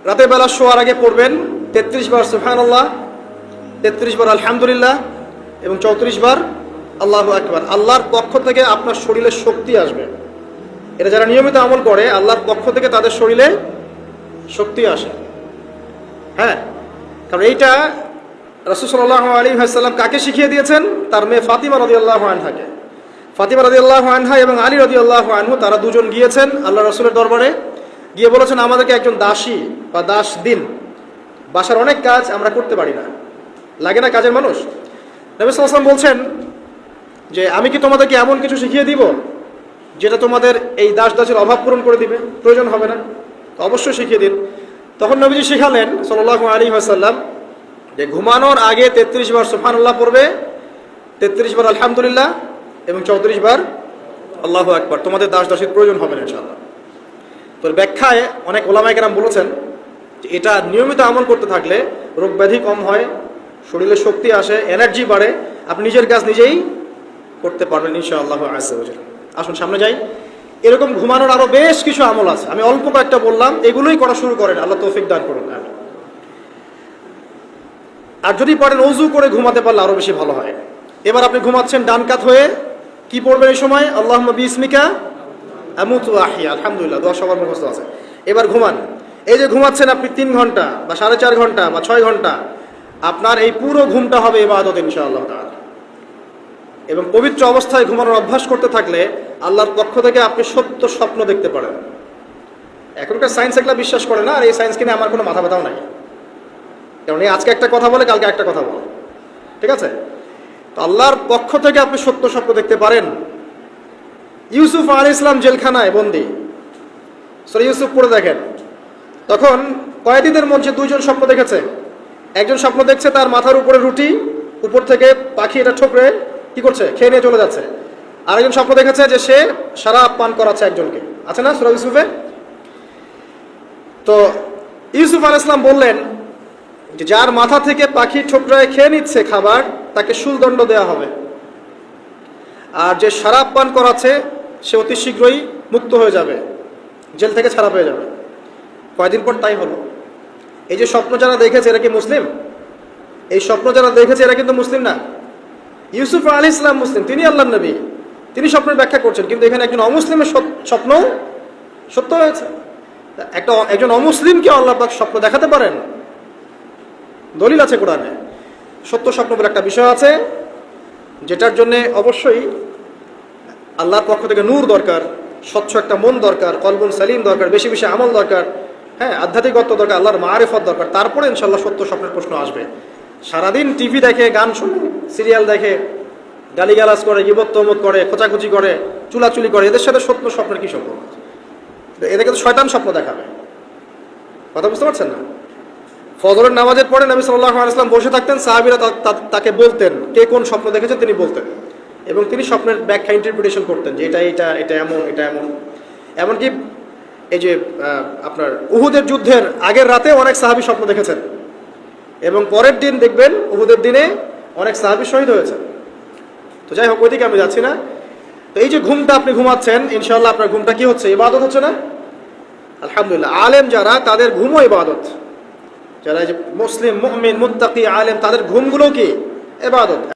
রাতের বেলা শোয়ার আগে পড়বেন 33 বার সুবহানাল্লাহ, 33 বার আলহামদুলিল্লাহ এবং 34 বার আল্লাহু আকবার। আল্লাহর পক্ষ থেকে আপনার শরীরে শক্তি আসবে। এটা যারা নিয়মিত আমল করে আল্লাহর পক্ষ থেকে তাদের শরীরে শক্তি আসে। হ্যাঁ, কারণ এইটা রাসূল সাল্লাল্লাহু আলাইহি ওয়াসাল্লাম কাকে শিখিয়ে দিয়েছেন? তার মেয়ে ফাতিমা রাদিয়াল্লাহু আনহাকে। ফাতিমা রাদিয়াল্লাহু আনহা এবং আলী রাদিয়াল্লাহু আনহু তারা দুজন গিয়েছেন আল্লাহ রাসূলের দরবারে, গিয়ে বলেছেন আমাদেরকে একজন দাসী বা দাস দিন, বাসার অনেক কাজ আমরা করতে পারি না, লাগে না কাজের মানুষ। নবী সাল্লাল্লাহু আলাইহি ওয়াসাল্লাম বলছেন যে আমি কি তোমাদেরকে এমন কিছু শিখিয়ে দিব যেটা তোমাদের এই দাস দাসের অভাব পূরণ করে দিবে, প্রয়োজন হবে না? তো অবশ্যই শিখিয়ে দিন। তখন নবীজি শিখালেন সাল্লাল্লাহু আলাইহি ওয়াসাল্লাম যে ঘুমানোর আগে 33 বার সুবহানাল্লাহ পড়বে, 33 বার আলহামদুলিল্লাহ এবং 34 বার আল্লাহু আকবার। তোমাদের দাস দাসীর প্রয়োজন হবে না ইনশাআল্লাহ। তো ব্যাখ্যায় অনেক ওলামায়ে কেরাম বলেছেন যে এটা নিয়মিত আমল করতে থাকলে রোগ ব্যাধি কম হয়, শরীরে শক্তি আসে, এনার্জি বাড়ে, আপনি নিজের কাজ নিজেই করতে পারবেন ইনশাআল্লাহ আযজা ওয়া জাল্লা। আসুন সামনে যাই। এরকম ঘুমানোর আরো বেশ কিছু আমল আছে, আমি অল্প কয়েকটা বললাম, এগুলোই করা শুরু করেন, আল্লাহ তৌফিক দান করুন। আর যদি পারেন ওযু করে ঘুমাতে পারলে আরো বেশি ভালো হয়। এবার আপনি ঘুমাচ্ছেন ডান কাত হয়ে, কি পড়বেন এই সময়? আল্লাহুম্মা বিসমিকা আমুতু ওয়া আহইয়া, আলহামদুলিল্লাহ, দোয়া সবার মুখস্থ আছে। এবার ঘুমান। এই যে ঘুমাচ্ছেন আপনি 3 ঘন্টা বা 4.5 ঘন্টা বা 6 ঘন্টা, আপনার এই পুরো ঘুমটা হবে ইবাদত ইনশাআল্লাহ তাআলা। এবং পবিত্র অবস্থায় ঘুমানোর অভ্যাস করতে থাকলে আল্লাহর পক্ষ থেকে আপনি সত্য স্বপ্ন দেখতে পারেন। এখনকার সায়েন্স এগুলা বিশ্বাস করে না, আর এই সায়েন্স কিনে আমার কোনো মাথা ব্যথাও নাই। কারণ এই আজকে একটা কথা বলে কালকে একটা কথা বলে, ঠিক আছে? তো আল্লাহর পক্ষ থেকে আপনি সত্য স্বপ্ন দেখতে পারেন। ইউসুফ আলাইহিস সালাম জেলখানায় বন্দী, সূরা ইউসুফ পড়ে দেখেন। তখন কয়েদিদের মধ্যে 2 জন স্বপ্ন দেখেছে। একজন স্বপ্ন দেখছে তার মাথার উপরে রুটি, উপর থেকে পাখি এটা ঠোকরে কি করছে, খেয়ে নিয়ে চলে যাচ্ছে। আরেকজন স্বপ্ন দেখেছে যে সে শরাব পান করাচ্ছে একজনকে, আছে না সূরা ইউসুফে? তো ইউসুফ আলাইহিস সালাম বললেন যে যার মাথা থেকে পাখি ঠোকরায় খেয়ে নিচ্ছে খাবার, তাকে শুলদণ্ড দেওয়া হবে। আর যে শরাব পান করাচ্ছে সে অতি শীঘ্রই মুক্ত হয়ে যাবে, জেল থেকে ছাড়া পেয়ে যাবে। কয়েকদিন পর তাই হলো। এই যে স্বপ্ন যারা দেখেছে এরা কি মুসলিম? এই স্বপ্ন যারা দেখেছে এরা কিন্তু মুসলিম না। ইউসুফ আলাইহিস সালাম মুসলিম, তিনি আল্লাহর নবী, তিনি স্বপ্নের ব্যাখ্যা করছেন, কিন্তু এখানে একজন অমুসলিমের স্বপ্ন সত্য হয়েছে। একজন অমুসলিমকে আল্লাহ পাক স্বপ্ন দেখাতে পারেন, দলিল আছে কোরআনে। সত্য স্বপ্ন বলে একটা বিষয় আছে, যেটার জন্য অবশ্যই আল্লাহর পক্ষ থেকে নূর দরকার, স্বচ্ছ একটা মন দরকার, কলবুন সালিম দরকার, বেশি বেশি আমল দরকার, হ্যাঁ, আধ্যাত্মিকত্ব দরকার, আল্লাহর মারিফত দরকার। তারপরে ইনশাআল্লাহ সত্য স্বপ্নের প্রশ্ন আসবে। সারাদিন টিভি দেখে, গান শুনে, সিরিয়াল দেখে, গালিগালাজ করে, গীবত তহমত করে, খোঁচাখুচি করে, চুলাচুলি করে, এদের সাথে সত্য স্বপ্নের কি সম্পর্ক? এদেরকে তো শয়তান স্বপ্ন দেখাবে। কথা বুঝতে পারছেন না? ফজরের নামাজের পরে নবী সাল্লাল্লাহু আলাইহি ওয়াসাল্লাম বসে থাকতেন, সাহাবীরা তাকে বলতেন কে কোন স্বপ্ন দেখেছে, তিনি বলতেন, এবং তিনি স্বপ্নের ব্যাখ্যা ইন্টারপ্রিটেশন করতেন যে এটা এমন, এটা এমন। এমনকি এই যে আপনার উহুদের যুদ্ধের আগের রাতে অনেক সাহাবী স্বপ্ন দেখেছেন, এবং পরের দিন দেখবেন উহুদের দিনে অনেক সাহাবী শহীদ হয়েছেন। তো যাই হোক, ওইদিকে আমি যাচ্ছি না। তো এই যে ঘুমটা আপনি ঘুমাচ্ছেন, ইনশাআল্লাহ আপনার ঘুমটা কি হচ্ছে? ইবাদত হচ্ছে না? আলহামদুলিল্লাহ। আলেম যারা, তাদের ঘুমও ইবাদত। যারা এই যে মুসলিম, মুমিন, মুত্তাকি, আলেম, তাদের ঘুমগুলো কি ইবাদত।